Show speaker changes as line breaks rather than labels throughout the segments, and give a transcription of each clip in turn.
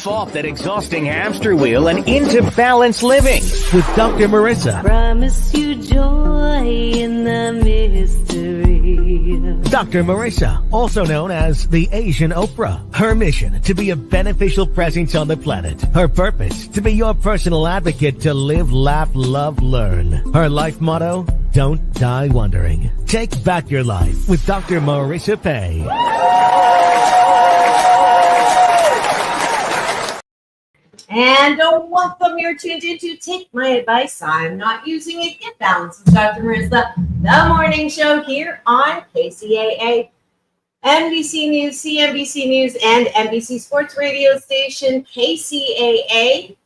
Get off that exhausting hamster wheel and into balanced living with Dr. Marissa.
Promise you joy in the mystery.
Dr. Marissa, also known as the Asian Oprah. Her mission, to be a beneficial presence on the planet. Her purpose, to be your personal advocate to live, laugh, love, learn. Her life motto, don't die wondering. Take back your life with Dr. Marissa Pay.
And welcome, you're tuned in to Take My Advice. I'm not using it. Get Balance with Dr. Marissa, the morning show here on KCAA, NBC News, CNBC News, and NBC Sports Radio station, KCAA.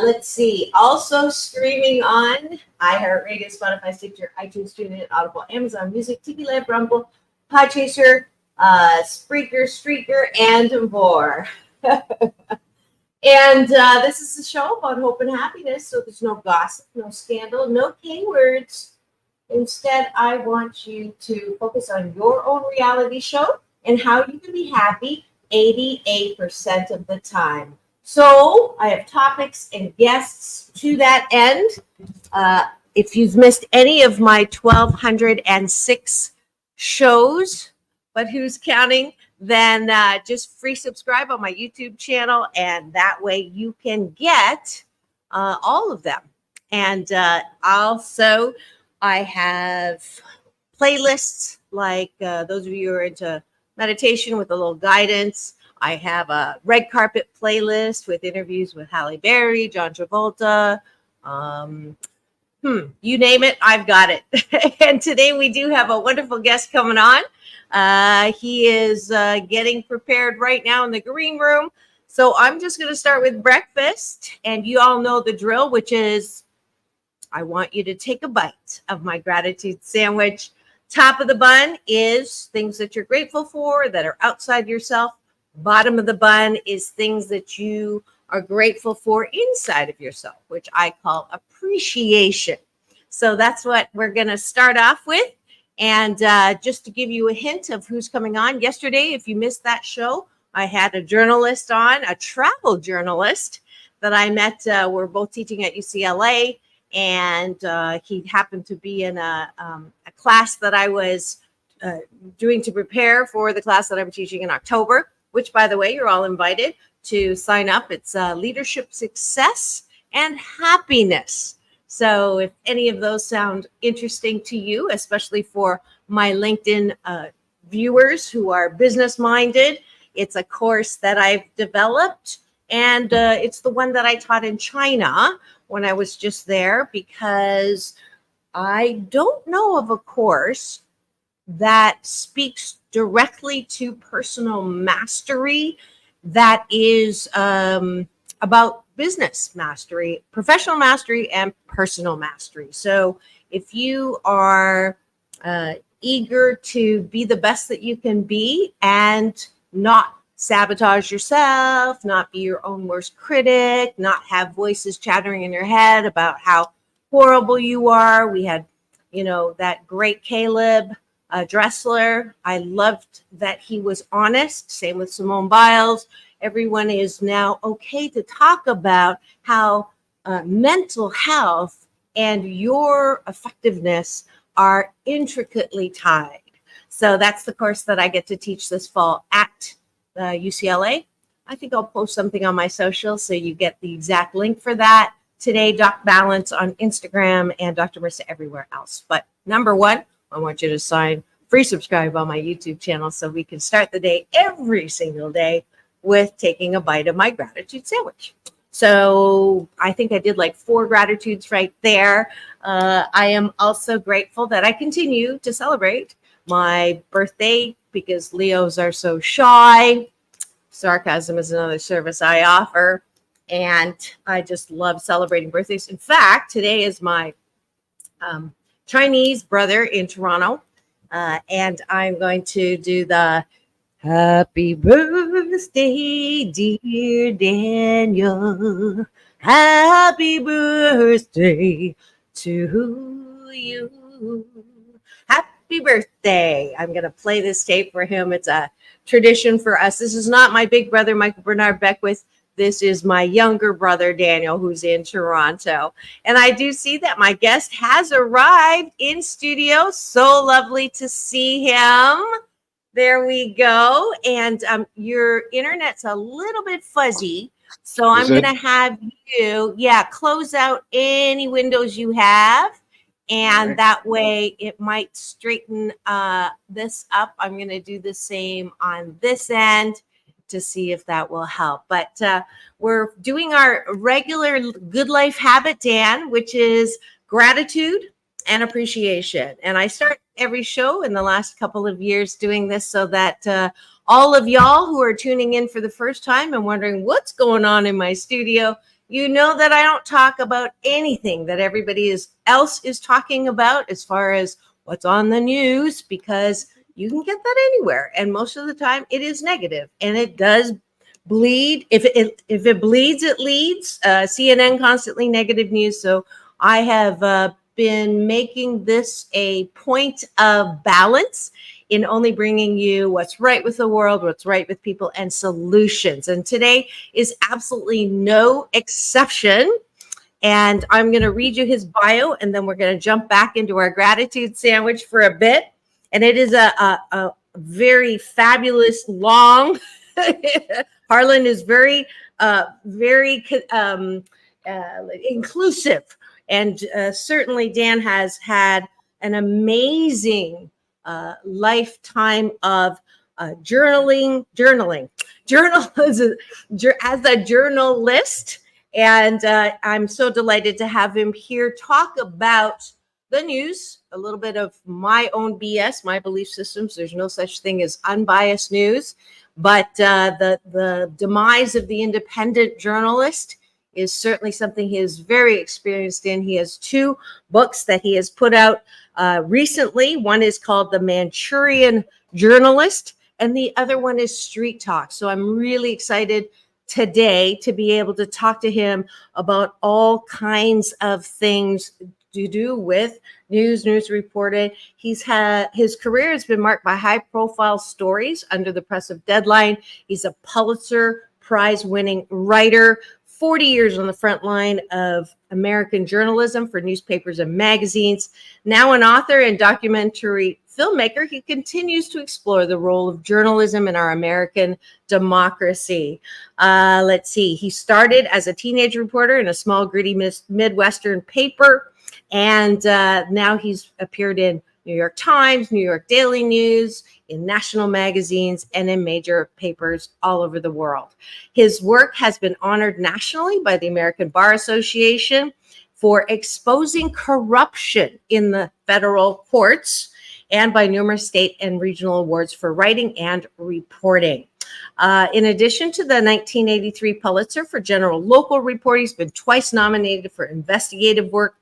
Let's see. Also streaming on iHeartRadio, Spotify, Stitcher, iTunes, TuneIn, Audible, Amazon Music, TV Live, Rumble, Podchaser, Spreaker, Streaker, and more. And this is a show about hope and happiness, so there's no gossip, no scandal, no K-words. Instead, I want you to focus on your own reality show and how you can be happy 88% of the time. So I have topics and guests to that end. If you've missed any of my 1,206 shows, but who's counting, then just free subscribe on my YouTube channel, and that way you can get all of them. And also, I have playlists like those of you who are into meditation with a little guidance. I have a red carpet playlist with interviews with Halle Berry, John Travolta, you name it, I've got it. And today we do have a wonderful guest coming on. He is getting prepared right now in the green room. So I'm just going to start with breakfast. And you all know the drill, which is I want you to take a bite of my gratitude sandwich. Top of the bun is things that you're grateful for that are outside yourself. Bottom of the bun is things that you are grateful for inside of yourself, which I call appreciation. So that's what we're going to start off with. And just to give you a hint of who's coming on, yesterday, if you missed that show, I had a journalist on, a travel journalist that I met. We're both teaching at UCLA, and he happened to be in a class that I was doing to prepare for the class that I'm teaching in October, which, by the way, you're all invited to sign up. It's Leadership Success and Happiness. So if any of those sound interesting to you, especially for my LinkedIn viewers who are business minded, it's a course that I've developed, and it's the one that I taught in China when I was just there, because I don't know of a course that speaks directly to personal mastery that is about business mastery, professional mastery, and personal mastery. So if you are eager to be the best that you can be and not sabotage yourself, not be your own worst critic, not have voices chattering in your head about how horrible you are. We had, that great Caleb Dressler. I loved that he was honest. Same with Simone Biles. Everyone is now okay to talk about how mental health and your effectiveness are intricately tied. So that's the course that I get to teach this fall at UCLA. I think I'll post something on my social so you get the exact link for that. Today, Doc Balance on Instagram and Dr. Marissa everywhere else. But number one, I want you to free subscribe on my YouTube channel so we can start the day every single day with taking a bite of my gratitude sandwich. So I think I did like 4 gratitudes right there. I am also grateful that I continue to celebrate my birthday because Leos are so shy. Sarcasm is another service I offer. And I just love celebrating birthdays. In fact, today is my Chinese brother in Toronto. And I'm going to do the happy birthday, dear Daniel. Happy birthday to you. Happy birthday. I'm going to play this tape for him. It's a tradition for us. This is not my big brother, Michael Bernard Beckwith, This is my younger brother, Daniel, who's in Toronto. And I do see that my guest has arrived in studio. So lovely to see him. There we go. And your internet's a little bit fuzzy. So I'm going to have you, close out any windows you have. And
right.
That way it might straighten this up. I'm going to do the same on this end to see if that will help. But we're doing our regular good life habit, Dan, which is gratitude and appreciation. And I start every show in the last couple of years doing this so that all of y'all who are tuning in for the first time and wondering what's going on in my studio, you know that I don't talk about anything that everybody else is talking about as far as what's on the news, because you can get that anywhere. And most of the time it is negative, and it does bleed. If it bleeds, it leads. CNN constantly negative news. So I have been making this a point of balance in only bringing you what's right with the world, what's right with people, and solutions. And today is absolutely no exception. And I'm going to read you his bio, and then we're going to jump back into our gratitude sandwich for a bit. And it is a very fabulous, long. Harlan is very inclusive. And certainly Dan has had an amazing lifetime of journalism as a journalist. And I'm so delighted to have him here talk about the news, a little bit of my own BS, my belief systems. There's no such thing as unbiased news, but the demise of the independent journalist is certainly something he is very experienced in. He has 2 books that he has put out recently. One is called The Manchurian Journalist, and the other one is Street Talk. So I'm really excited today to be able to talk to him about all kinds of things to do with news reporting. His career has been marked by high-profile stories under the press of deadline. He's a Pulitzer-Prize winning writer, 40 years on the front line of American journalism for newspapers and magazines. Now an author and documentary filmmaker, he continues to explore the role of journalism in our American democracy. Let's see. He started as a teenage reporter in a small, gritty Midwestern paper. And now he's appeared in New York Times, New York Daily News, in national magazines, and in major papers all over the world. His work has been honored nationally by the American Bar Association for exposing corruption in the federal courts, and by numerous state and regional awards for writing and reporting. In addition to the 1983 Pulitzer for general local reporting, he's been twice nominated for investigative work,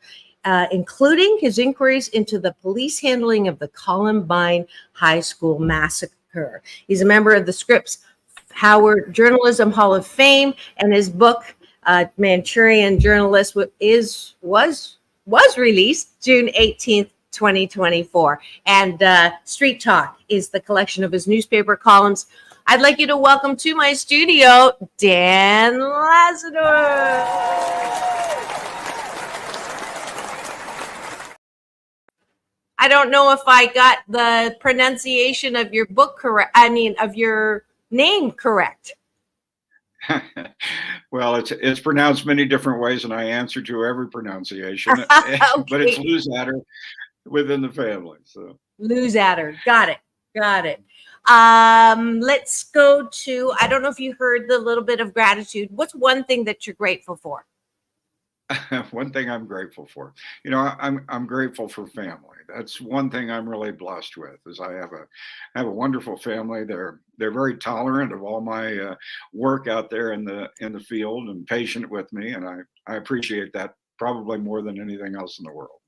including his inquiries into the police handling of the Columbine High School massacre. He's a member of the Scripps Howard Journalism Hall of Fame, and his book, Manchurian Journalist, was released June 18th, 2024. And Street Talk is the collection of his newspaper columns. I'd like you to welcome to my studio, Dan Luzadder. I don't know if I got the pronunciation of your book correct. Of your name correct.
Well, it's pronounced many different ways, and I answer to every pronunciation.
Okay.
But it's Luzadder within the family. So
Luzadder, got it. Let's go to. I don't know if you heard the little bit of gratitude. What's one thing that you're grateful for?
One thing I'm grateful for, I'm grateful for family. That's one thing I'm really blessed with. Is I have a wonderful family. They're very tolerant of all my work out there in the field, and patient with me, and I appreciate that probably more than anything else in the world.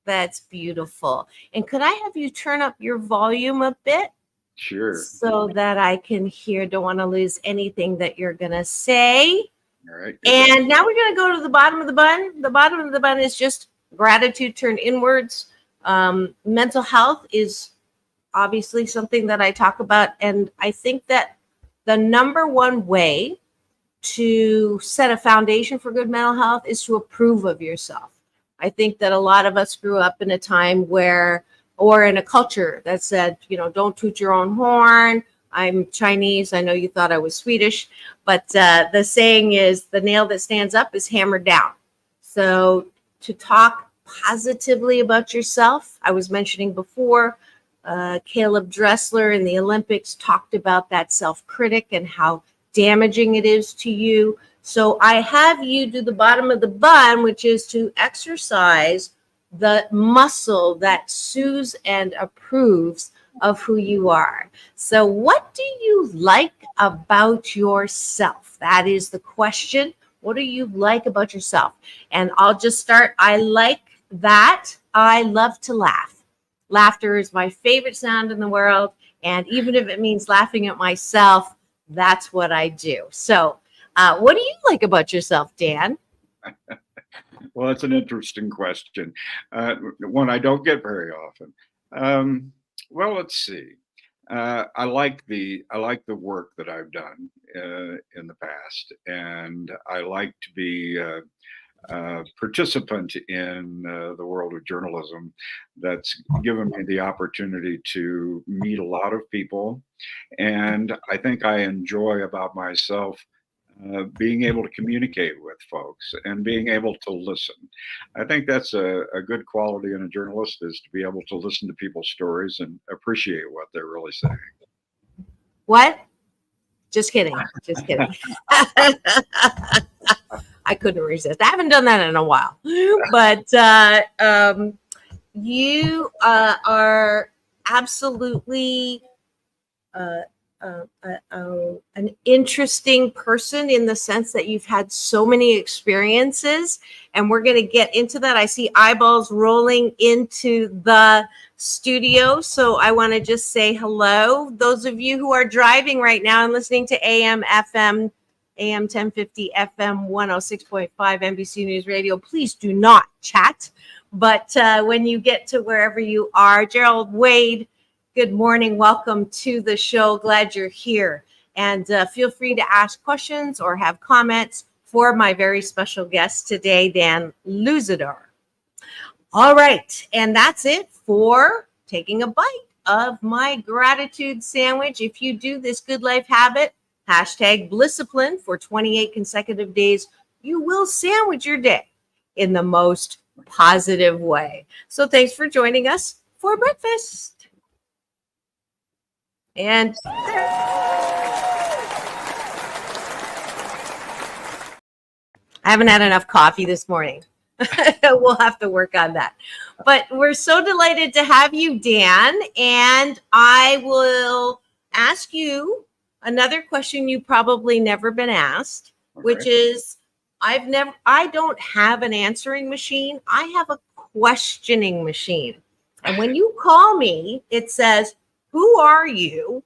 That's beautiful. And could I have you turn up your volume a bit?
Sure.
So that I can hear. Don't want to lose anything that you're gonna say.
All right.
And now we're going to go to the bottom of the bun. The bottom of the bun is just gratitude turned inwards. Mental health is obviously something that I talk about. And I think that the number one way to set a foundation for good mental health is to approve of yourself. I think that a lot of us grew up in a time where, or in a culture that said, you know, don't toot your own horn. I'm Chinese. I know you thought I was Swedish, but the saying is the nail that stands up is hammered down. So to talk positively about yourself, I was mentioning before, Caleb Dressler in the Olympics talked about that self-critic and how damaging it is to you. So I have you do the bottom of the bun, which is to exercise the muscle that soothes and approves of who you are. So what do you like about yourself? That is the question. What do you like about yourself? And I'll just start. I like that I love to laugh. Laughter is my favorite sound in the world. And even if it means laughing at myself, that's what I do. So what do you like about yourself, Dan?
Well, that's an interesting question. One I don't get very often. Well, let's see. I like the work that I've done in the past, and I like to be a participant in the world of journalism. That's given me the opportunity to meet a lot of people, and I think I enjoy about myself being able to communicate with folks and being able to listen. I think that's a good quality in a journalist, is to be able to listen to people's stories and appreciate what they're really saying.
What? Just kidding. Just kidding. I couldn't resist. I haven't done that in a while. But you are absolutely an interesting person in the sense that you've had so many experiences, and we're going to get into that. I see eyeballs rolling into the studio, so I want to just say hello. Those of you who are driving right now and listening to AM 1050, FM 106.5, NBC News Radio, please do not chat. But when you get to wherever you are, Gerald Wade, good morning. Welcome to the show. Glad you're here. And feel free to ask questions or have comments for my very special guest today, Dan Luzadder. All right. And that's it for taking a bite of my gratitude sandwich. If you do this good life habit, hashtag Blisscipline for 28 consecutive days, you will sandwich your day in the most positive way. So thanks for joining us for breakfast. And I haven't had enough coffee this morning. We'll have to work on that. But we're so delighted to have you, Dan. And I will ask you another question you've probably never been asked, which is I don't have an answering machine. I have a questioning machine. And when you call me, it says, who are you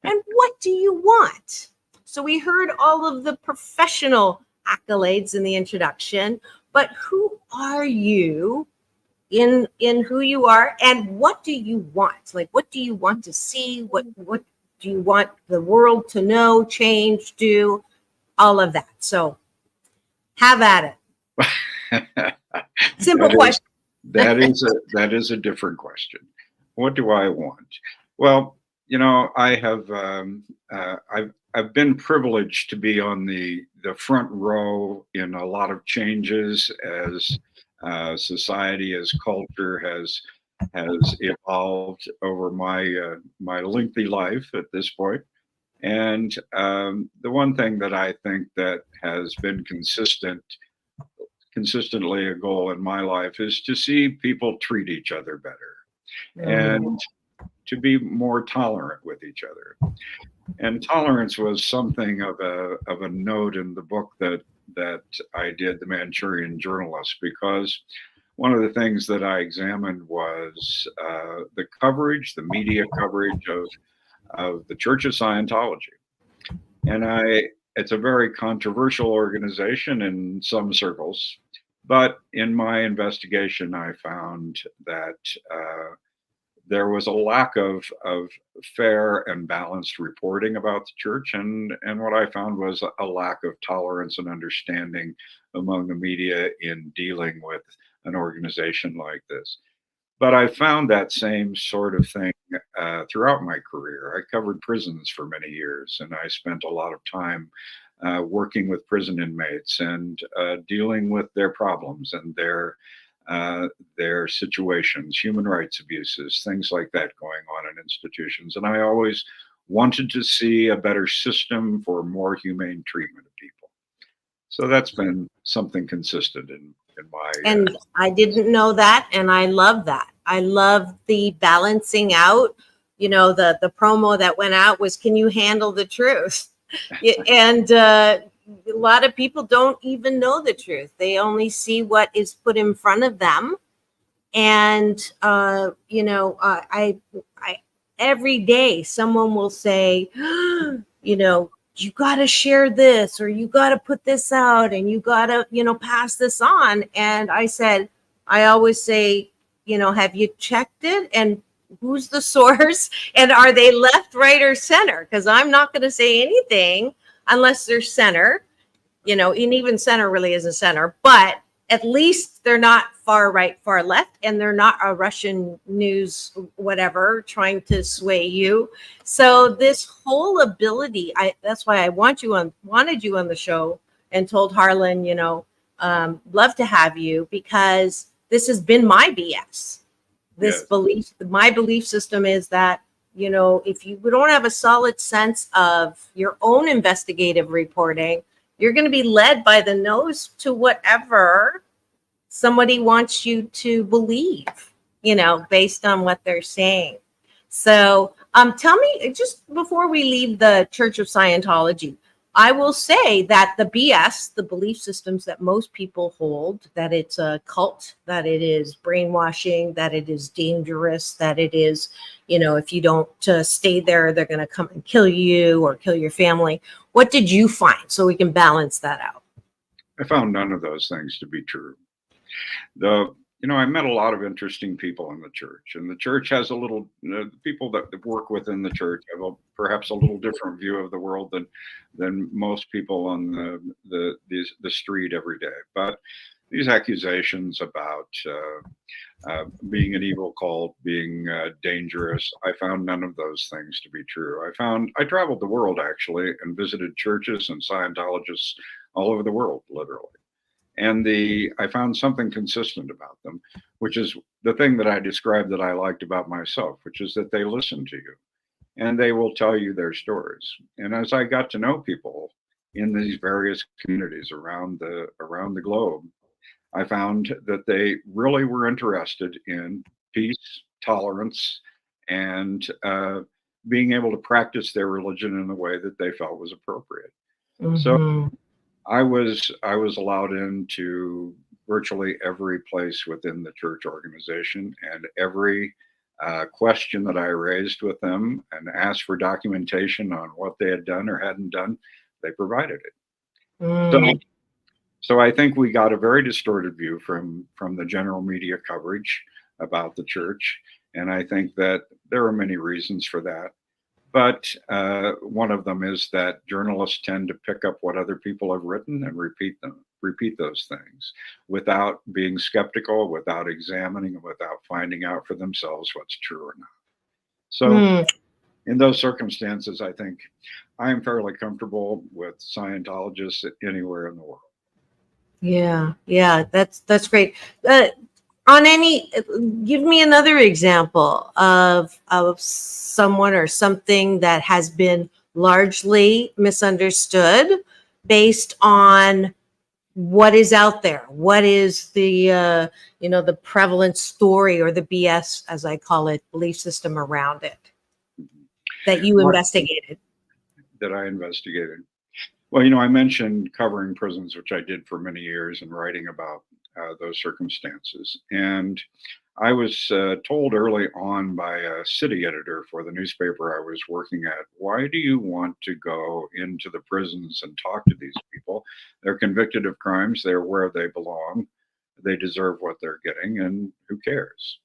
and what do you want? So we heard all of the professional accolades in the introduction, but who are you in who you are and what do you want? Like, what do you want to see? What do you want the world to know, change, do, all of that? So have at it. Simple question.
That is a different question. What do I want? Well, you know, I've been privileged to be on the front row in a lot of changes as society, as culture has evolved over my my lengthy life at this point. And the one thing that I think that has been consistently a goal in my life is to see people treat each other better. And to be more tolerant with each other. And tolerance was something of a note in the book that I did, The Manchurian Journalist, because one of the things that I examined was the coverage, the media coverage of the Church of Scientology. And it's a very controversial organization in some circles, but in my investigation, I found that there was a lack of fair and balanced reporting about the church, and what I found was a lack of tolerance and understanding among the media in dealing with an organization like this. But I found that same sort of thing throughout my career. I covered prisons for many years, and I spent a lot of time working with prison inmates and dealing with their problems and their situations, human rights abuses, things like that going on in institutions. And I always wanted to see a better system for more humane treatment of people. So that's been something consistent in my.
And I didn't know that, and I love that. I love the balancing out. You know, the promo that went out was, "Can you handle the truth?" And a lot of people don't even know the truth. They only see what is put in front of them. And I every day someone will say, you know, you got to share this, or you got to put this out, and you got to, pass this on. And I always say, have you checked it? And who's the source? And are they left, right, or center? Because I'm not going to say anything unless they're center, and even center really isn't center, but at least they're not far right, far left, and they're not a Russian news, whatever, trying to sway you. So this whole ability, that's why I wanted you on the show and told Harlan, love to have you, because this has been my BS. This belief, my belief system is that, if you don't have a solid sense of your own investigative reporting, you're going to be led by the nose to whatever somebody wants you to believe, based on what they're saying. So tell me, just before we leave the Church of Scientology, I will say that the BS, the belief systems that most people hold, that it's a cult, that it is brainwashing, that it is dangerous, that it is, if you don't stay there, they're going to come and kill you or kill your family. What did you find, so we can balance that out?
I found none of those things to be true. I met a lot of interesting people in the church, and the church has a little, people that work within the church have perhaps a little different view of the world than most people on the street every day. But these accusations about being an evil cult, being dangerous, I found none of those things to be true. I traveled the world, actually, and visited churches and Scientologists all over the world, literally. And I found something consistent about them, which is the thing that I described that I liked about myself, which is that they listen to you and they will tell you their stories. And as I got to know people in these various communities around the globe, I found that they really were interested in peace, tolerance, and being able to practice their religion in a way that they felt was appropriate. Mm-hmm. So I was allowed into virtually every place within the church organization, and every question that I raised with them and asked for documentation on what they had done or hadn't done, they provided it. So I think we got a very distorted view from the general media coverage about the church, and I think that there are many reasons for that. But one of them is that journalists tend to pick up what other people have written and repeat those things without being skeptical, without examining, and without finding out for themselves what's true or not. So in those circumstances, I think I am fairly comfortable with Scientologists anywhere in the world.
Yeah, that's great. Give me another example of someone or something that has been largely misunderstood based on what is out there. What is the the prevalent story, or the BS, as I call it, belief system around it that you investigated?
That I investigated. Well, I mentioned covering prisons, which I did for many years, and writing about those circumstances. And I was told early on by a city editor for the newspaper I was working at, why do you want to go into the prisons and talk to these people? They're convicted of crimes. They're where they belong. They deserve what they're getting, and who cares?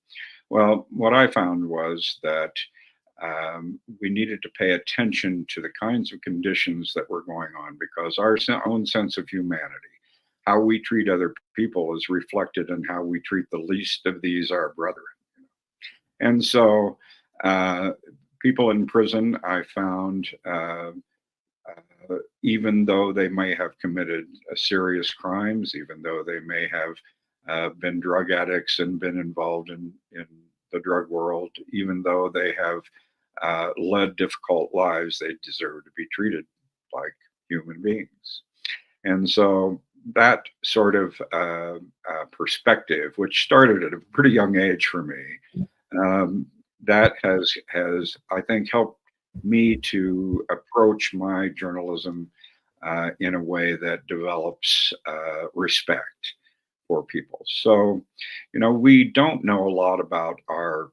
Well, what I found was that we needed to pay attention to the kinds of conditions that were going on, because our own sense of humanity, how we treat other people, is reflected in how we treat the least of these, our brethren. And so, people in prison, I found, even though they may have committed serious crimes, even though they may have been drug addicts and been involved in the drug world, even though they have led difficult lives, they deserve to be treated like human beings. And so that sort of perspective, which started at a pretty young age for me, that has I think helped me to approach my journalism in a way that develops respect for people. So, we don't know a lot about our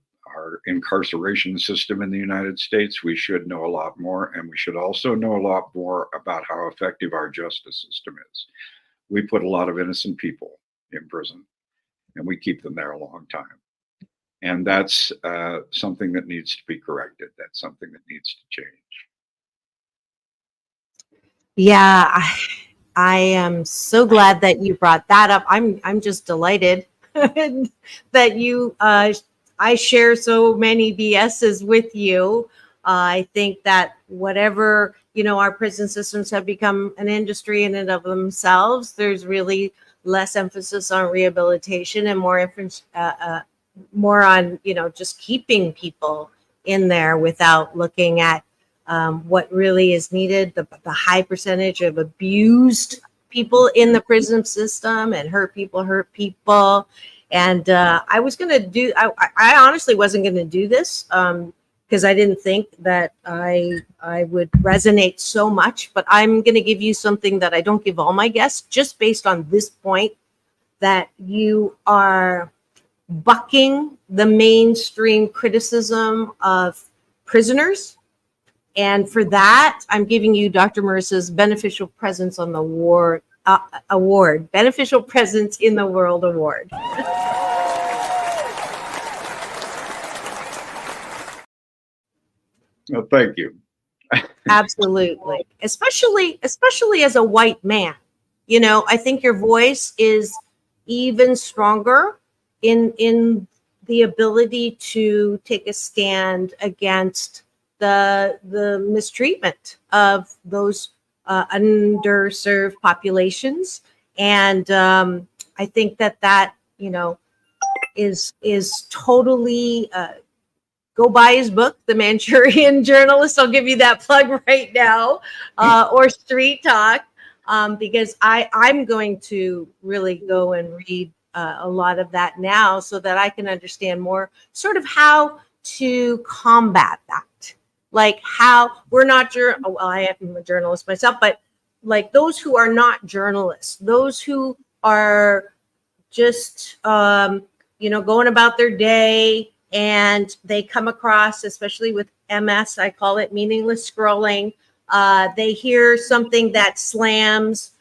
incarceration system in the United States. We should know a lot more, and we should also know a lot more about how effective our justice system is. We put a lot of innocent people in prison, and we keep them there a long time. And that's something that needs to be corrected. That's something that needs to change.
Yeah, I am so glad that you brought that up. I'm just delighted that you I share so many BSs with you. I think that whatever, our prison systems have become an industry in and of themselves. There's really less emphasis on rehabilitation and more on, just keeping people in there without looking at what really is needed. The high percentage of abused people in the prison system, and hurt people. And I was going to do, I honestly wasn't going to do this because I didn't think that I would resonate so much, but I'm going to give you something that I don't give all my guests, just based on this point, that you are bucking the mainstream criticism of prisoners. And for that, I'm giving you Dr. Marissa's Beneficial Presence on the Award, Beneficial Presence in the World Award.
Well, thank you.
Absolutely. Especially as a white man. I think your voice is even stronger in the ability to take a stand against the mistreatment of those underserved populations. And I think that is totally go buy his book, The Manchurian Journalist. I'll give you that plug right now, or Street Talk, because I'm going to really go and read a lot of that now, so that I can understand more sort of how to combat that. Like how we're not, well, I am a journalist myself, but like those who are not journalists, those who are just, going about their day, and they come across, especially with MS, I call it meaningless scrolling. They hear something that slams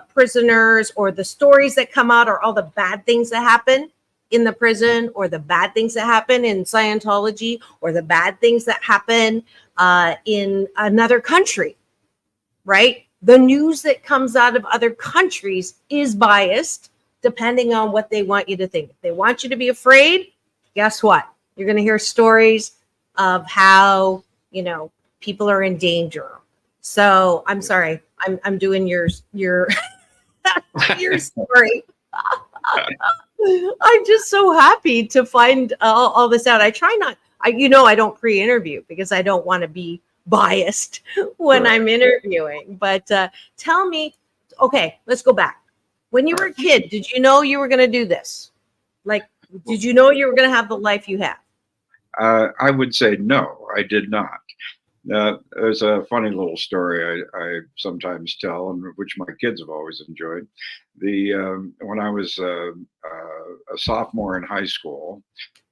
prisoners, or the stories that come out, or all the bad things that happen in the prison, or the bad things that happen in Scientology, or the bad things that happen in another country, right? The news that comes out of other countries is biased depending on what they want you to think. If they want you to be afraid, guess what? You're going to hear stories of how, people are in danger. So I'm sorry, I'm doing your your story. I'm just so happy to find all this out. I try not, I don't pre-interview because I don't want to be biased when I'm interviewing. But tell me, okay, let's go back. When you were a kid, did you know you were going to do this? Like, did you know you were going to have the life you have?
I would say no, I did not. There's a funny little story I sometimes tell, and which my kids have always enjoyed. When I was a sophomore in high school,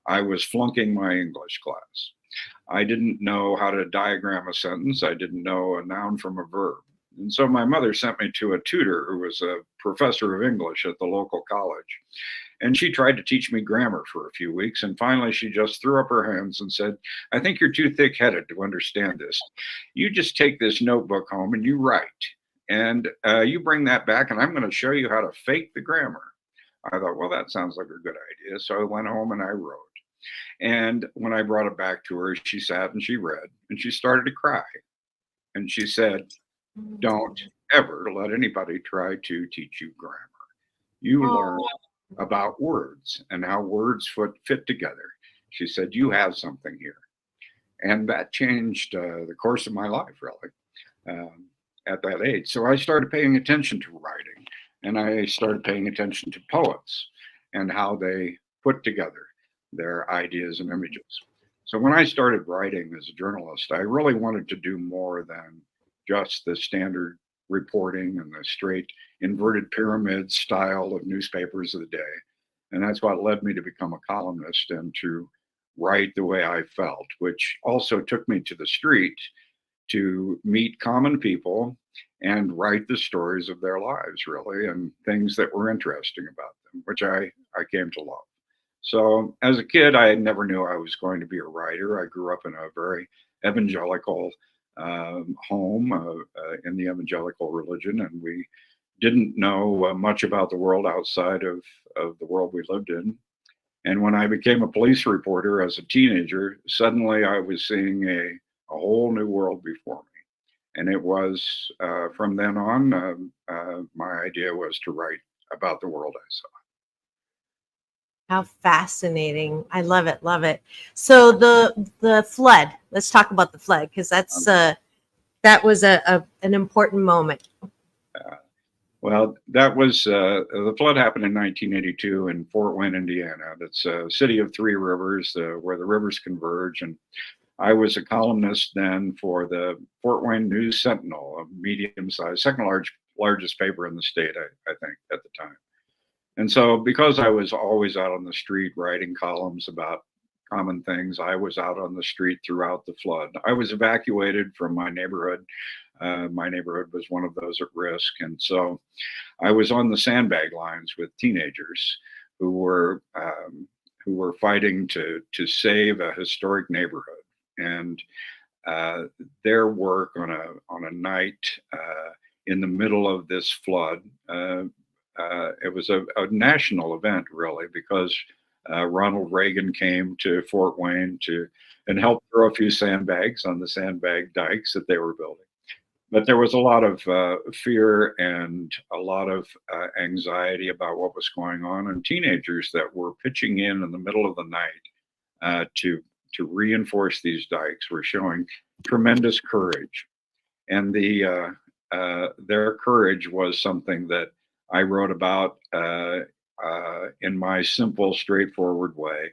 I was flunking my English class. I didn't know how to diagram a sentence. I didn't know a noun from a verb. And so my mother sent me to a tutor who was a professor of English at the local college. And she tried to teach me grammar for a few weeks. And finally, she just threw up her hands and said, I think you're too thick-headed to understand this. You just take this notebook home and you write. And you bring that back, and I'm going to show you how to fake the grammar. I thought, well, that sounds like a good idea. So I went home and I wrote. And when I brought it back to her, she sat and she read, and she started to cry. And she said, don't ever let anybody try to teach you grammar. You learn about words and how words fit together. She said, you have something here. And that changed the course of my life, really, at that age. So I started paying attention to writing, and I started paying attention to poets and how they put together their ideas and images. So when I started writing as a journalist, I really wanted to do more than just the standard reporting and the straight inverted pyramid style of newspapers of the day. And that's what led me to become a columnist and to write the way I felt, which also took me to the street to meet common people and write the stories of their lives, really, and things that were interesting about them, which I came to love. So as a kid, I never knew I was going to be a writer. I grew up in a very evangelical home in the evangelical religion, and we didn't know much about the world outside of the world we lived in. And when I became a police reporter as a teenager, suddenly I was seeing a whole new world before me. And it was from then on, my idea was to write about the world I saw.
How fascinating. I love it. Love it. So the flood, let's talk about the flood, because that's that was an important moment.
Well, that was the flood happened in 1982 in Fort Wayne, Indiana. That's a city of three rivers where the rivers converge. And I was a columnist then for the Fort Wayne News Sentinel, a medium-sized, second largest paper in the state, I think, at the time. And so because I was always out on the street writing columns about common things, I was out on the street throughout the flood. I was evacuated from my neighborhood. My neighborhood was one of those at risk. And so I was on the sandbag lines with teenagers who were fighting to save a historic neighborhood. And their work on a night in the middle of this flood, it was a national event, really, because Ronald Reagan came to Fort Wayne and helped throw a few sandbags on the sandbag dikes that they were building. But there was a lot of fear and a lot of anxiety about what was going on, and teenagers that were pitching in the middle of the night to reinforce these dikes were showing tremendous courage. And their courage was something that I wrote about in my simple, straightforward way.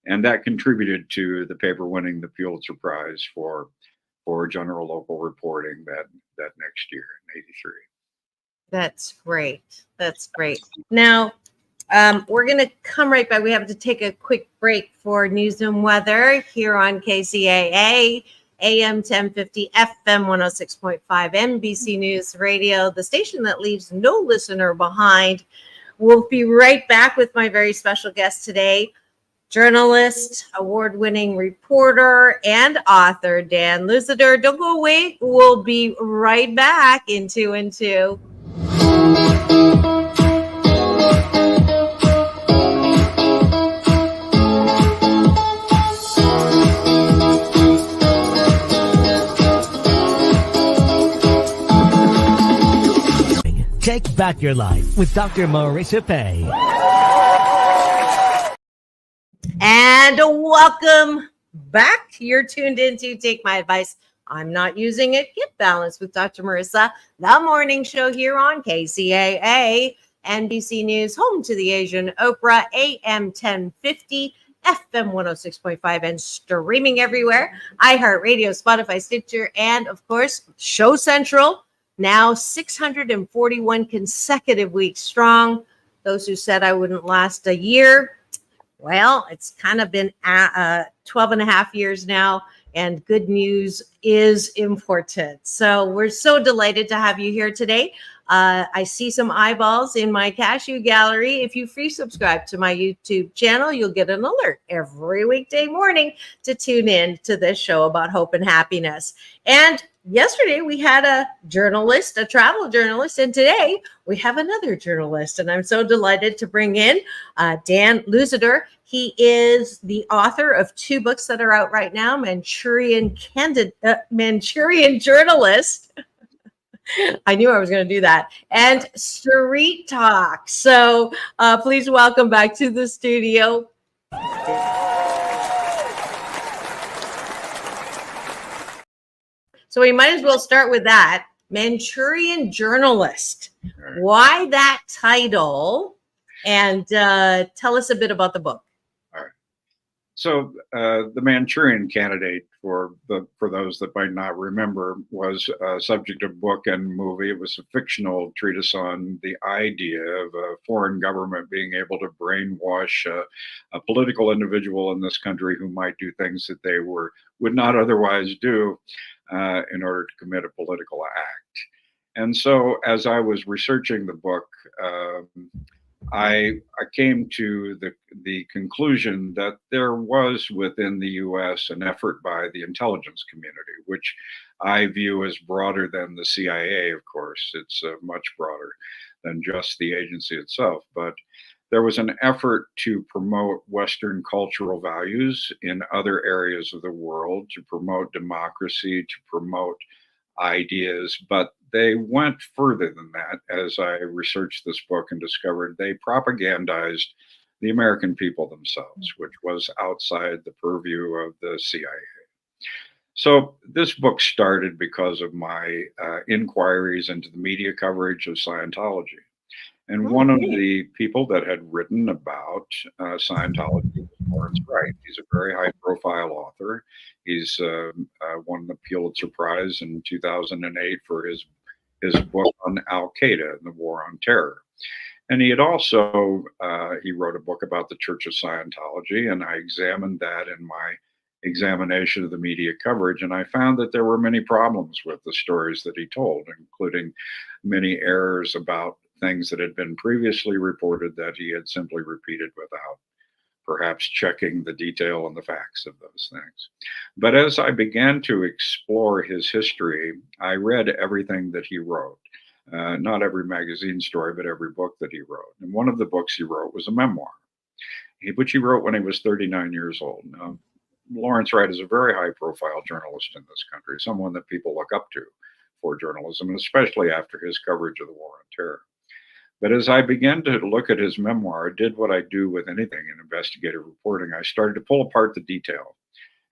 And that contributed to the paper winning the Pulitzer-Prize for general local reporting that next year in '83.
That's great. That's great. Now, we're going to come right back. We have to take a quick break for news and weather here on KCAA, AM 1050, FM 106.5, NBC News Radio, the station that leaves no listener behind. We'll be right back with my very special guest today, journalist, award-winning reporter, and author, Dan Luzadder. Don't go away. We'll be right back in 2 and 2.
Take back your life with Dr. Marissa Pay.
And welcome back. You're tuned in to Take My Advice. I'm not using it. Get balanced with Dr. Marissa, the morning show here on KCAA, NBC News, home to the Asian Oprah, AM 1050, FM 106.5, and streaming everywhere. iHeartRadio, Spotify, Stitcher, and of course, Show Central. Now 641 consecutive weeks strong. Those who said I wouldn't last a year, well, it's kind of been 12 and a half years now, and good news is important. So we're so delighted to have you here today. I see some eyeballs in my cashew gallery. If you free subscribe to my YouTube channel, you'll get an alert every weekday morning to tune in to this show about hope and happiness. And yesterday we had a journalist, a travel journalist, and today we have another journalist. And I'm so delighted to bring in Dan Luzadder. He is the author of 2 books that are out right now, Manchurian Journalist. I knew I was going to do that. And Street Talk. So please welcome back to the studio. So we might as well start with that. Manchurian Journalist. Why that title? And tell us a bit about the book.
All right. So the Manchurian Candidate, for those that might not remember, was a subject of book and movie. It was a fictional treatise on the idea of a foreign government being able to brainwash a political individual in this country who might do things that they would not otherwise do in order to commit a political act. And so as I was researching the book, I came to the conclusion that there was within the U.S. an effort by the intelligence community, which I view as broader than the CIA, of course. It's much broader than just the agency itself. But there was an effort to promote Western cultural values in other areas of the world, to promote democracy, to promote ideas, but they went further than that. As I researched this book and discovered, they propagandized the American people themselves, which was outside the purview of the CIA. So this book started because of my inquiries into the media coverage of Scientology. And one of the people that had written about Scientology was Lawrence Wright. He's a very high-profile author. He's won the Pulitzer-Prize in 2008 for his book on Al-Qaeda and the War on Terror. And he had also, he wrote a book about the Church of Scientology, and I examined that in my examination of the media coverage, and I found that there were many problems with the stories that he told, including many errors about things that had been previously reported that he had simply repeated without perhaps checking the detail and the facts of those things. But as I began to explore his history, I read everything that he wrote. Not every magazine story, but every book that he wrote. And one of the books he wrote was a memoir, which he wrote when he was 39 years old. Now, Lawrence Wright is a very high-profile journalist in this country, someone that people look up to for journalism, and especially after his coverage of the War on Terror. But as I began to look at his memoir, I did what I do with anything in investigative reporting. I started to pull apart the detail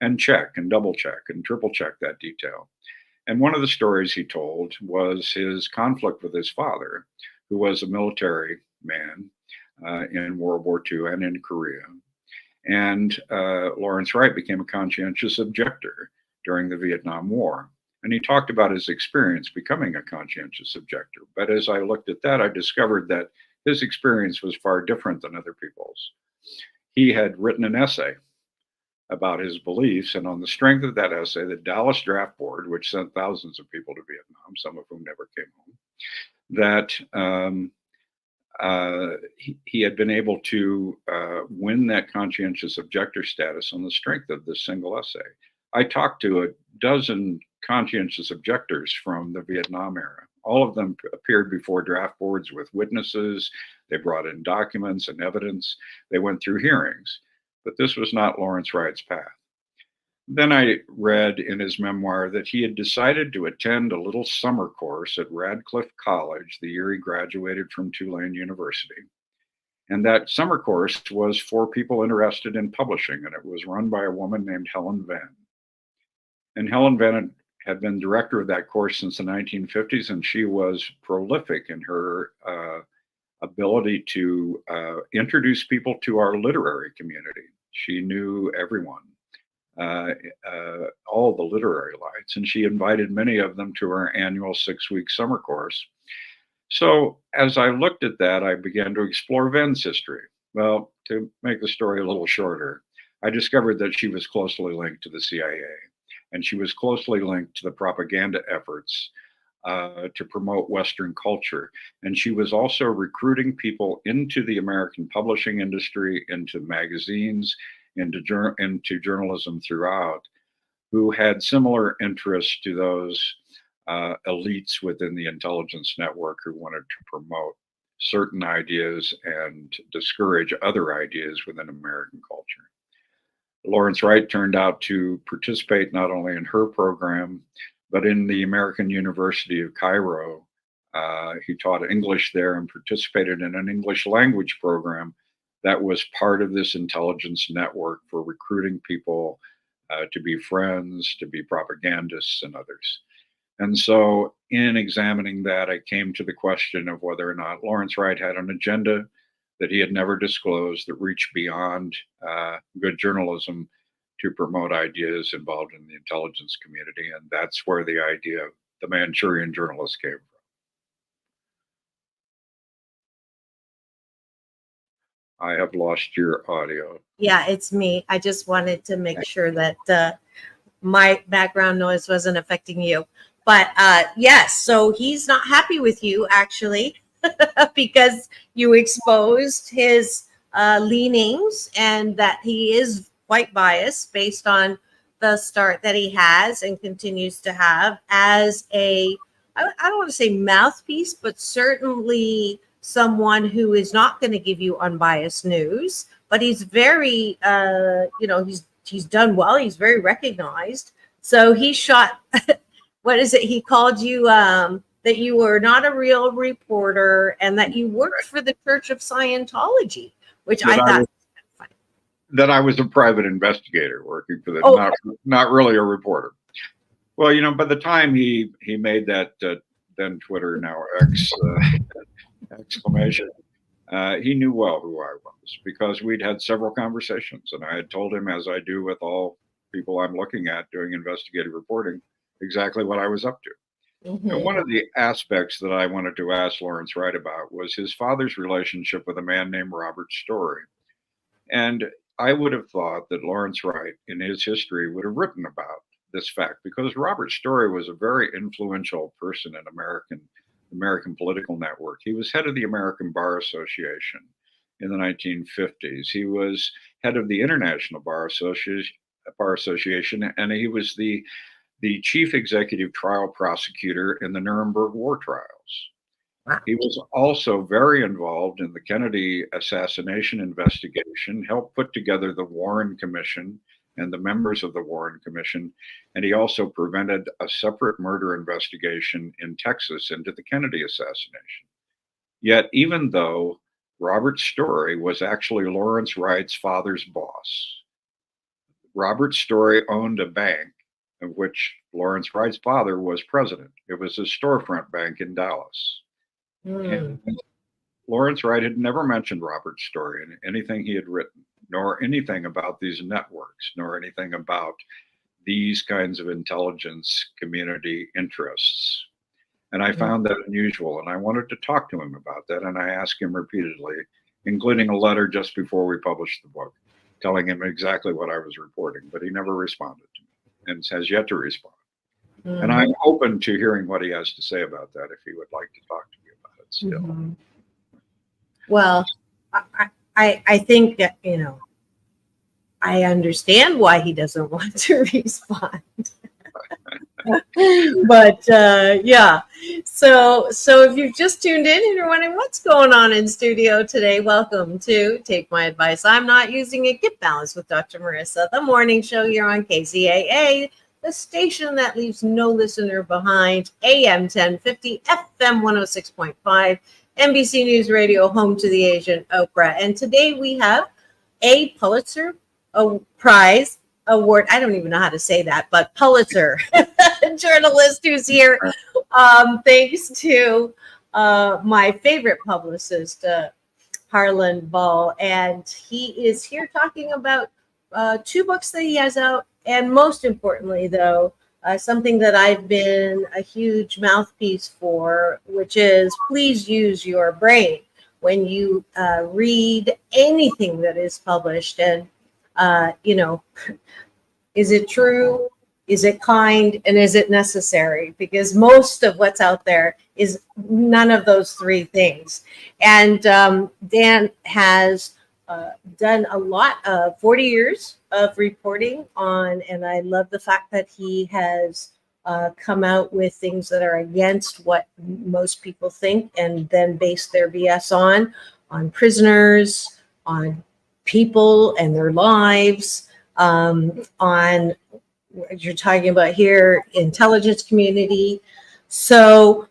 and check and double check and triple check that detail. And one of the stories he told was his conflict with his father, who was a military man in World War II and in Korea. And Lawrence Wright became a conscientious objector during the Vietnam War. And he talked about his experience becoming a conscientious objector. But as I looked at that, I discovered that his experience was far different than other people's. He had written an essay about his beliefs, and on the strength of that essay, the Dallas Draft Board, which sent thousands of people to Vietnam, some of whom never came home, that he had been able to win that conscientious objector status on the strength of this single essay. I talked to a dozen conscientious objectors from the Vietnam era. All of them appeared before draft boards with witnesses. They brought in documents and evidence. They went through hearings, but this was not Lawrence Wright's path. Then I read in his memoir that he had decided to attend a little summer course at Radcliffe College the year he graduated from Tulane University. And that summer course was for people interested in publishing, and it was run by a woman named Helen Venn. And Helen Venn had been director of that course since the 1950s, and she was prolific in her ability to introduce people to our literary community. She knew everyone, all the literary lights, and she invited many of them to her annual 6-week summer course. So as I looked at that, I began to explore Venn's history. Well, to make the story a little shorter, I discovered that she was closely linked to the CIA. And she was closely linked to the propaganda efforts to promote Western culture. And she was also recruiting people into the American publishing industry, into magazines, into journalism throughout, who had similar interests to those elites within the intelligence network who wanted to promote certain ideas and discourage other ideas within American culture. Lawrence Wright turned out to participate not only in her program, but in the American University of Cairo. He taught English there and participated in an English language program that was part of this intelligence network for recruiting people to be friends, to be propagandists and others. And so in examining that, I came to the question of whether or not Lawrence Wright had an agenda that he had never disclosed that reached beyond good journalism to promote ideas involved in the intelligence community. And that's where the idea of the Manchurian journalist came from. I have lost your audio.
Yeah, it's me. I just wanted to make sure that my background noise wasn't affecting you. But yes, so he's not happy with you, actually, because you exposed his leanings and that he is quite biased based on the start that he has and continues to have as I don't want to say mouthpiece, but certainly someone who is not going to give you unbiased news. But he's very, he's done well. He's very recognized. So he shot... What is it? He called you that you were not a real reporter and that you worked for the Church of Scientology, which I thought was funny.
That I was a private investigator working for the not really a reporter. Well, by the time he made that then Twitter, now X exclamation, he knew well who I was because we'd had several conversations, and I had told him, as I do with all people I'm looking at doing investigative reporting, exactly what I was up to. Mm-hmm. And one of the aspects that I wanted to ask Lawrence Wright about was his father's relationship with a man named Robert Story. And I would have thought that Lawrence Wright, in his history, would have written about this fact because Robert Story was a very influential person in American political network. He was head of the American Bar Association in the 1950s. He was head of the International Bar Association, and he was the chief executive trial prosecutor in the Nuremberg war trials. Wow. He was also very involved in the Kennedy assassination investigation, helped put together the Warren Commission and the members of the Warren Commission, and he also prevented a separate murder investigation in Texas into the Kennedy assassination. Yet, even though Robert Story was actually Lawrence Wright's father's boss, Robert Story owned a bank of which Lawrence Wright's father was president. It was a storefront bank in Dallas. And Lawrence Wright had never mentioned Robert Story in anything he had written, nor anything about these networks, nor anything about these kinds of intelligence community interests. And I found that unusual, and I wanted to talk to him about that, and I asked him repeatedly, including a letter just before we published the book, telling him exactly what I was reporting, but he never responded to me and has yet to respond. Mm-hmm. And I'm open to hearing what he has to say about that if he would like to talk to me about it still. Mm-hmm.
Well, I think that, I understand why he doesn't want to respond. But yeah, so if you've just tuned in and you're wondering what's going on in studio today, welcome to Take My Advice. I'm Not Using It. Get Balanced with Dr. Marissa, the morning show here on KZAA, the station that leaves no listener behind, AM 1050, FM 106.5, NBC News Radio, home to the Asian Oprah. And today we have a Pulitzer-Prize award. I don't even know how to say that, but Pulitzer journalist who's here. Thanks to my favorite publicist, Harlan Ball. And he is here talking about 2 books that he has out. And most importantly, though, something that I've been a huge mouthpiece for, which is please use your brain when you read anything that is published. And, is it true? Is it kind? And is it necessary? Because most of what's out there is none of those three things. And Dan has done a lot of 40 years of reporting on, and I love the fact that he has come out with things that are against what most people think and then base their BS on prisoners, on people and their lives, on what you're talking about here, intelligence community. So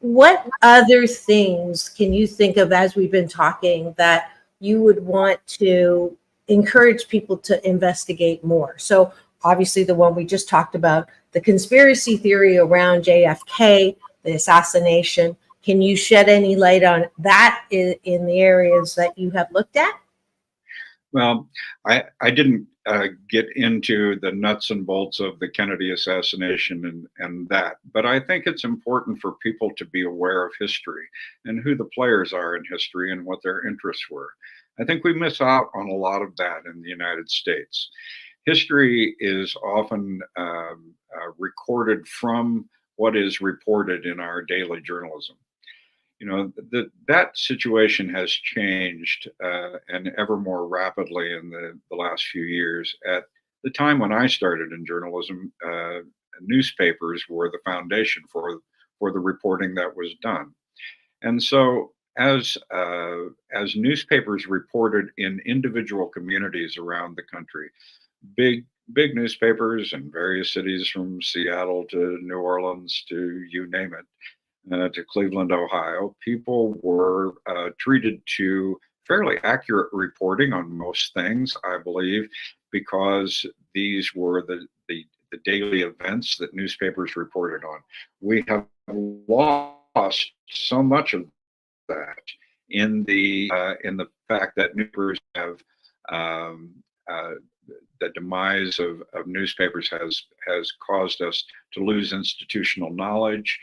what other things can you think of as we've been talking that you would want to encourage people to investigate more? So obviously the one we just talked about, the conspiracy theory around JFK, the assassination. Can you shed any light on that in the areas that you have looked at?
Well, I didn't get into the nuts and bolts of the Kennedy assassination and that, but I think it's important for people to be aware of history and who the players are in history and what their interests were. I think we miss out on a lot of that in the United States. History is often recorded from what is reported in our daily journalism. You know, that situation has changed and ever more rapidly in the last few years. At the time when I started in journalism, newspapers were the foundation for the reporting that was done. And so as newspapers reported in individual communities around the country, big newspapers in various cities from Seattle to New Orleans to you name it, to Cleveland, Ohio, people were treated to fairly accurate reporting on most things, I believe, because these were the daily events that newspapers reported on. We have lost so much of that in the fact that newspapers have the demise of newspapers has caused us to lose institutional knowledge.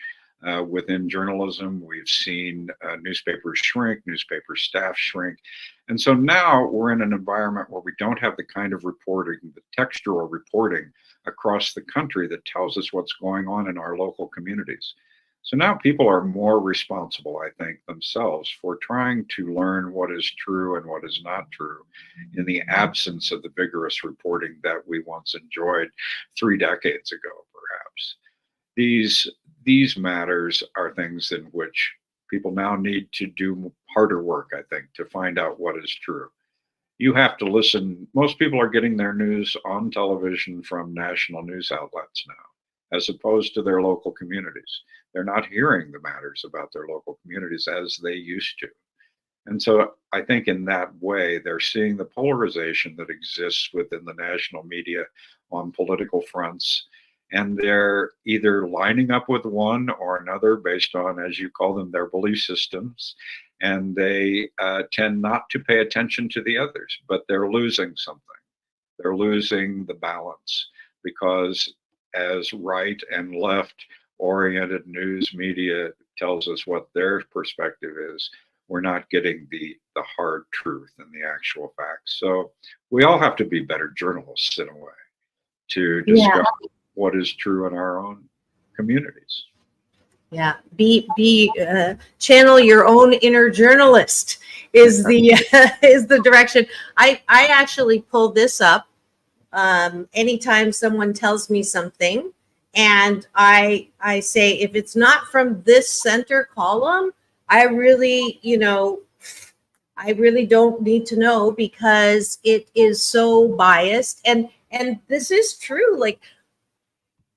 Within journalism, we've seen newspapers shrink, newspaper staff shrink. And so now we're in an environment where we don't have the kind of reporting, the textual reporting across the country that tells us what's going on in our local communities. So now people are more responsible, I think, themselves for trying to learn what is true and what is not true in the absence of the vigorous reporting that we once enjoyed 3 decades ago, perhaps. These matters are things in which people now need to do harder work, I think, to find out what is true. You have to listen. Most people are getting their news on television from national news outlets now, as opposed to their local communities. They're not hearing the matters about their local communities as they used to. And so I think in that way, they're seeing the polarization that exists within the national media on political fronts. And they're either lining up with one or another based on, as you call them, their belief systems. And they tend not to pay attention to the others, but they're losing something. They're losing the balance because as right and left oriented news media tells us what their perspective is, we're not getting the hard truth and the actual facts. So we all have to be better journalists in a way to discover what is true in our own communities.
Yeah, channel your own inner journalist is the is the direction. I actually pulled this up anytime someone tells me something, and I say, if it's not from this center column, I really don't need to know, because it is so biased. And this is true. Like,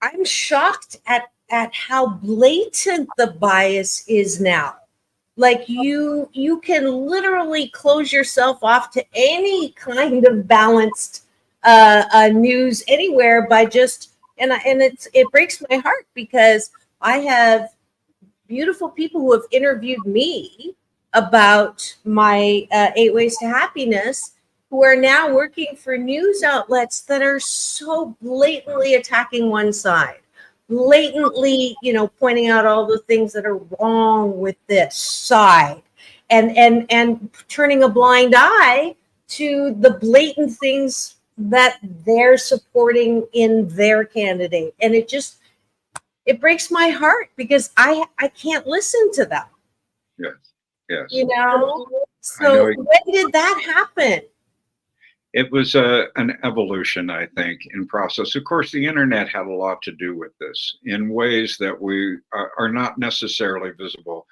I'm shocked at how blatant the bias is now. Like, you can literally close yourself off to any kind of balanced news anywhere by just, and it breaks my heart, because I have beautiful people who have interviewed me about my 8 Ways to Happiness, who are now working for news outlets that are so blatantly attacking one side, blatantly, pointing out all the things that are wrong with this side, and turning a blind eye to the blatant things that they're supporting in their candidate. And it breaks my heart because I can't listen to them.
Yes. Yes.
You know?
I
So
know.
when did that happen?
It was an evolution, I think, in process. Of course, the internet had a lot to do with this in ways that we are not necessarily visible.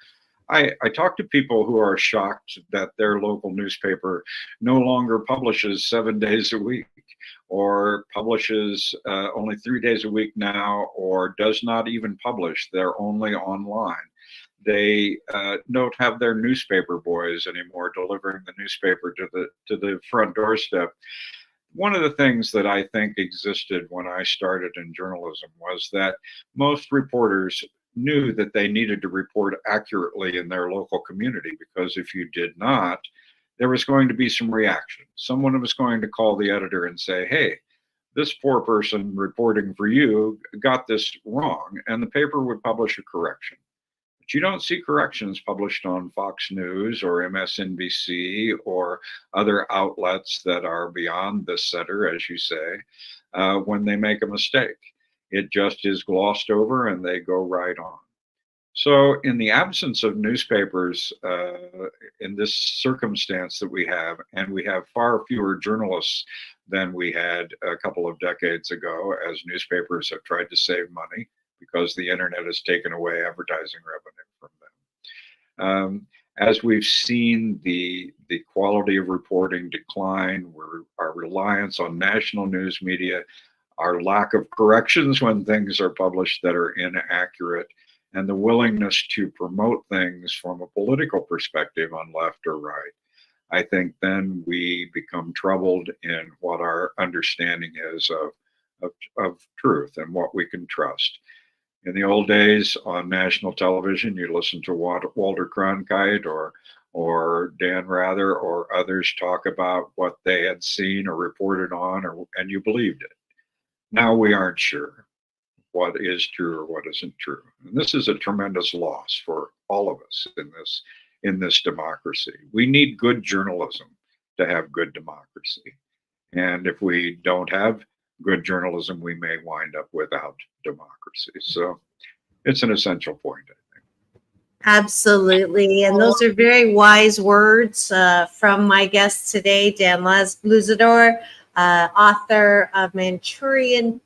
I talk to people who are shocked that their local newspaper no longer publishes 7 days a week, or publishes only 3 days a week now, or does not even publish. They're only online. They don't have their newspaper boys anymore delivering the newspaper to the front doorstep. One of the things that I think existed when I started in journalism was that most reporters knew that they needed to report accurately in their local community, because if you did not, there was going to be some reaction. Someone was going to call the editor and say, hey, this poor person reporting for you got this wrong, and the paper would publish a correction. But you don't see corrections published on Fox News or MSNBC or other outlets that are beyond the center, as you say, when they make a mistake. It just is glossed over and they go right on. So in the absence of newspapers, in this circumstance that we have, and we have far fewer journalists than we had a couple of decades ago, as newspapers have tried to save money because the internet has taken away advertising revenue from them. As we've seen the quality of reporting decline, our reliance on national news media, our lack of corrections when things are published that are inaccurate, and the willingness to promote things from a political perspective on left or right, I think then we become troubled in what our understanding is of truth and what we can trust. In the old days on national television, you listened to Walter Cronkite or Dan Rather or others talk about what they had seen or reported on, and you believed it. Now we aren't sure what is true or what isn't true. And this is a tremendous loss for all of us in this democracy. We need good journalism to have good democracy. And if we don't have good journalism, we may wind up without democracy. So it's an essential point, I think.
Absolutely. And those are very wise words from my guest today, Dan Luzadder, author of Manchurian,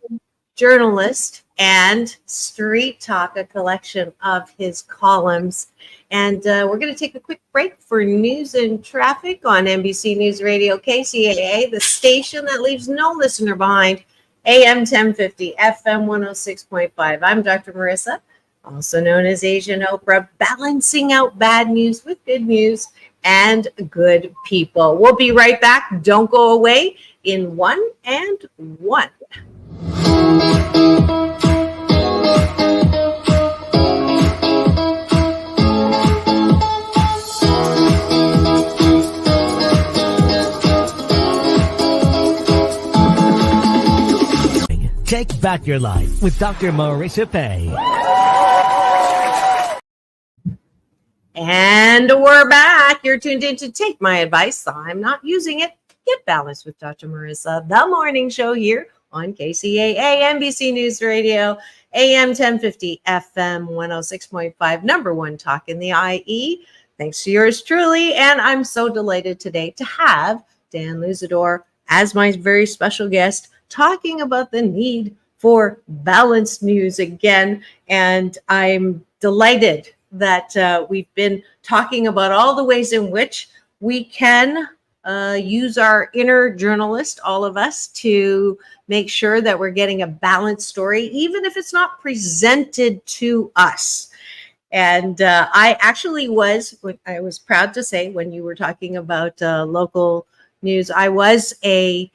journalist, and Street Talk, a collection of his columns. And we're going to take a quick break for news and traffic on NBC News Radio KCAA, the station that leaves no listener behind, AM 1050, FM 106.5. I'm Dr. Marissa, also known as Asian Oprah, balancing out bad news with good news and good people. We'll be right back. Don't go away in 1 and 1.
Take back your life with Dr. Marissa Pay.
And we're back. You're tuned in to Take My Advice. I'm not using it. Get Balanced with Dr. Marissa, the morning show here on KCAA, NBC News Radio, AM 1050, FM 106.5, number one talk in the IE. Thanks to yours truly. And I'm so delighted today to have Dan Luzadder as my very special guest, talking about the need for balanced news again. And I'm delighted that we've been talking about all the ways in which we can use our inner journalist, all of us, to make sure that we're getting a balanced story, even if it's not presented to us. And I actually I was proud to say, when you were talking about local news, I was a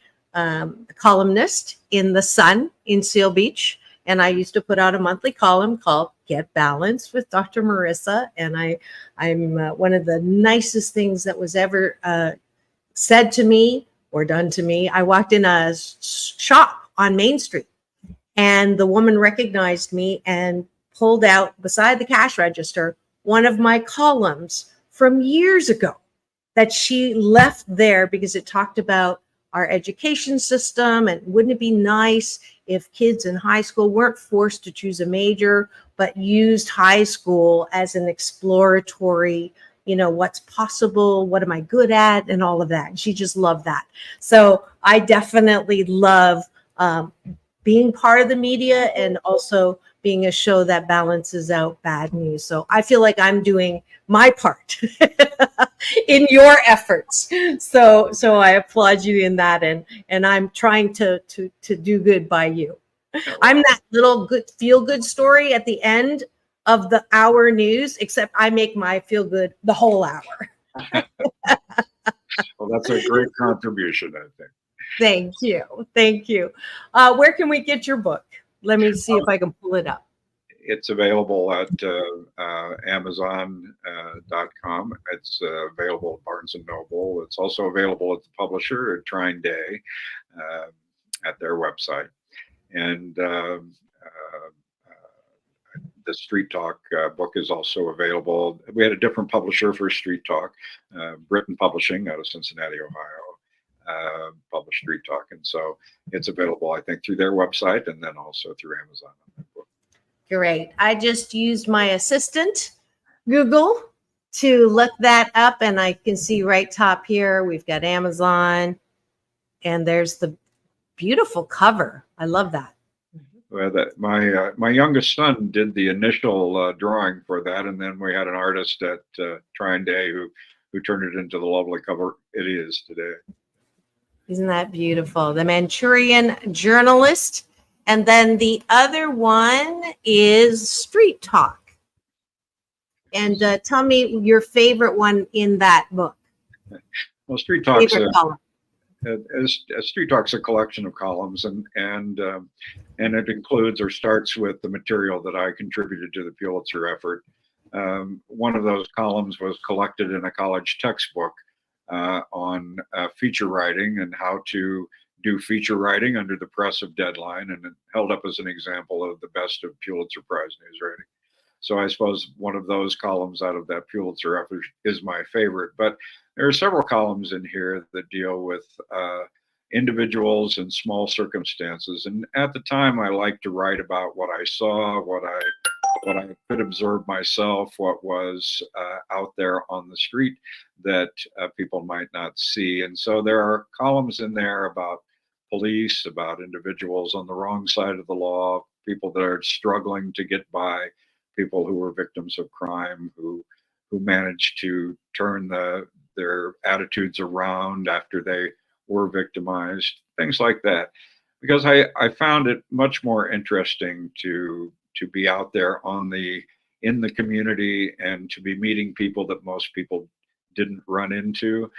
columnist in The Sun in Seal Beach. And I used to put out a monthly column called Get Balanced with Dr. Marissa. And I'm one of the nicest things that was ever said to me or done to me. I walked in a shop on Main Street, and the woman recognized me and pulled out beside the cash register one of my columns from years ago that she left there because it talked about our education system, and wouldn't it be nice if kids in high school weren't forced to choose a major, but used high school as an exploratory, what's possible, what am I good at, and all of that. And she just loved that. So I definitely love being part of the media and also being a show that balances out bad news. So I feel like I'm doing my part in your efforts. So I applaud you in that, and I'm trying to do good by you. I'm that little good feel good story at the end of the hour news, except I make my feel good the whole hour.
Well, that's a great contribution, I think.
Thank you. Thank you. Where can we get your book? Let me see if I can pull it up.
It's available at Amazon.com. It's available at Barnes & Noble. It's also available at the publisher at Trine Day at their website. And the Street Talk book is also available. We had a different publisher for Street Talk, Britain Publishing out of Cincinnati, Ohio, published Street Talk. And so it's available, I think, through their website and then also through Amazon.
Great. I just used my assistant, Google, to look that up, and I can see right top here, we've got Amazon, and there's the beautiful cover. I love that.
Well, my youngest son did the initial drawing for that, and then we had an artist at Trine Day who turned it into the lovely cover it is today.
Isn't that beautiful? The Manchurian Journalist. And then the other one is Street Talk. And tell me your favorite one in that book.
Well, Street Talk's
Street
Talk's a collection of columns, and it includes or starts with the material that I contributed to the Pulitzer effort. One of those columns was collected in a college textbook on feature writing and how to do feature writing under the press of deadline, and it held up as an example of the best of Pulitzer-Prize news writing. So I suppose one of those columns out of that Pulitzer effort is my favorite. But there are several columns in here that deal with individuals and small circumstances. And at the time, I liked to write about what I saw, what I could observe myself, what was out there on the street that people might not see. And so there are columns in there about police, about individuals on the wrong side of the law, people that are struggling to get by, people who were victims of crime, who managed to turn their attitudes around after they were victimized, things like that. Because I found it much more interesting to be out there in the community and to be meeting people that most people didn't run into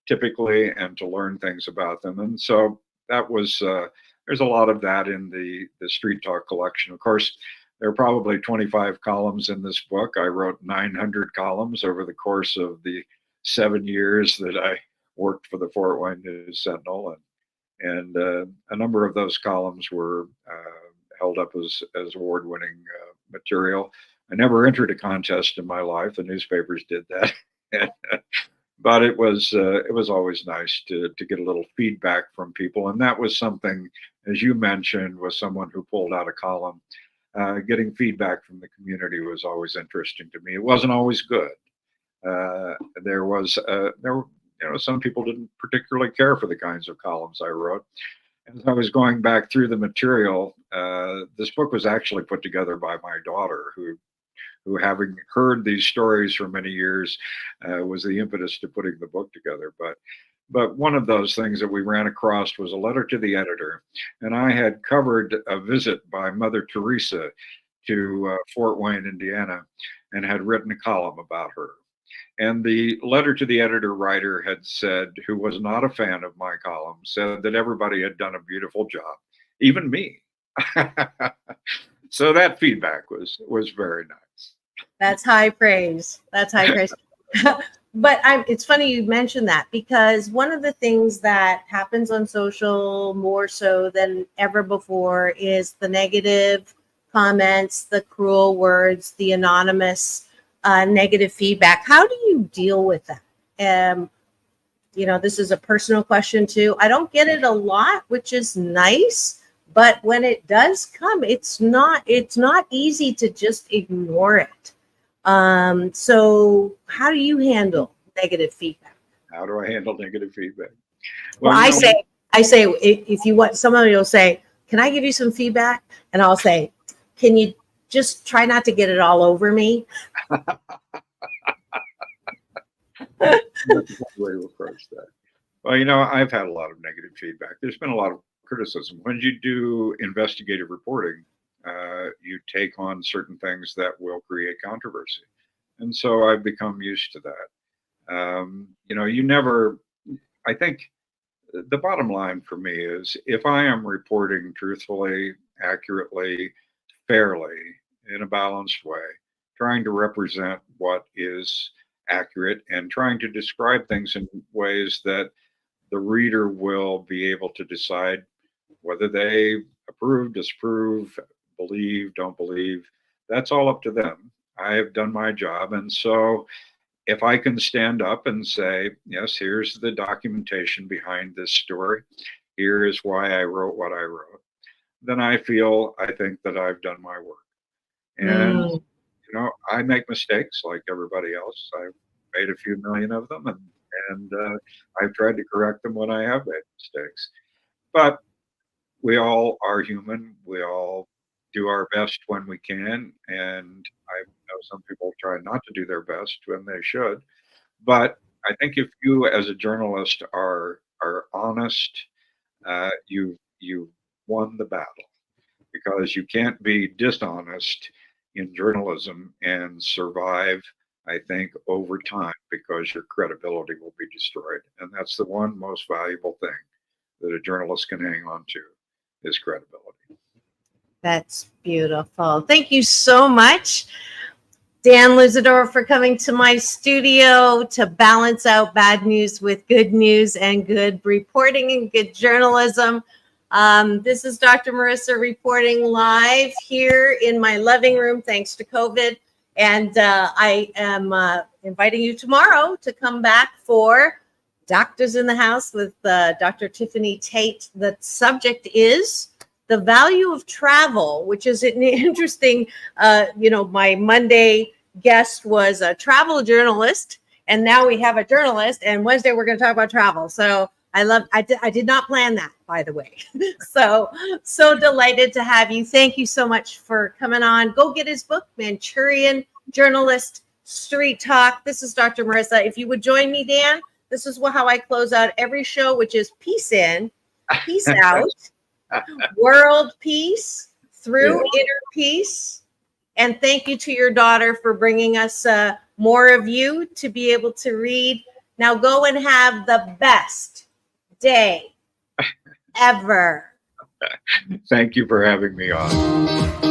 typically, and to learn things about them. And so that was there's a lot of that in the Street Talk collection. Of course, there are probably 25 columns in this book. I wrote 900 columns over the course of the 7 years that I worked for the Fort Wayne News Sentinel, and a number of those columns were held up as award-winning material. I never entered a contest in my life. The newspapers did that. But it was always nice to get a little feedback from people. And that was something, as you mentioned, was someone who pulled out a column. Getting feedback from the community was always interesting to me. It wasn't always good. There were some people didn't particularly care for the kinds of columns I wrote. As I was going back through the material, this book was actually put together by my daughter, who having heard these stories for many years, was the impetus to putting the book together. But one of those things that we ran across was a letter to the editor, and I had covered a visit by Mother Teresa to Fort Wayne, Indiana, and had written a column about her. And the letter to the editor writer had said, who was not a fan of my column, said that everybody had done a beautiful job, even me. So that feedback was very nice.
That's high praise. That's high praise. But it's funny you mentioned that, because one of the things that happens on social more so than ever before is the negative comments, the cruel words, the anonymous negative feedback. How do you deal with that? this is a personal question too. I don't get it a lot, which is nice, but when it does come, it's not easy to just ignore it. So how do you handle negative feedback?
How do I handle negative feedback?
Well, I say if you want, somebody will say, "Can I give you some feedback?" And I'll say, "Can you just try not to get it all over me?"
That's a good way to approach that. Well, I've had a lot of negative feedback. There's been a lot of criticism. When you do investigative reporting, you take on certain things that will create controversy. And so I've become used to that. I think the bottom line for me is if I am reporting truthfully, accurately, fairly, in a balanced way, trying to represent what is accurate and trying to describe things in ways that the reader will be able to decide whether they approve, disapprove, believe, don't believe. That's all up to them. I have done my job. And so if I can stand up and say, yes, here's the documentation behind this story, here is why I wrote what I wrote, then I think that I've done my work. And, I make mistakes like everybody else. I've made a few million of them, and I've tried to correct them when I have made mistakes. But we all are human. We all do our best when we can. And I know some people try not to do their best when they should. But I think if you, as a journalist, are honest, you've won the battle, because you can't be dishonest in journalism and survive, I think, over time, because your credibility will be destroyed. And that's the one most valuable thing that a journalist can hang on to, is credibility.
That's beautiful. Thank you so much, Dan Luzadder, for coming to my studio to balance out bad news with good news and good reporting and good journalism. This is Dr. Marissa reporting live here in my living room, thanks to COVID. And I am inviting you tomorrow to come back for Doctors in the House with Dr. Tiffany Tate. The subject is the value of travel, which is an interesting, my Monday guest was a travel journalist, and now we have a journalist, and Wednesday we're going to talk about travel. So I did not plan that, by the way. So delighted to have you. Thank you so much for coming on. Go get his book, Manchurian Journalist Street Talk. This is Dr. Marissa. If you would join me, Dan, this is how I close out every show, which is peace in, peace out, world peace through inner peace. And thank you to your daughter for bringing us more of you to be able to read. Now go and have the best day ever.
Thank you for having me on.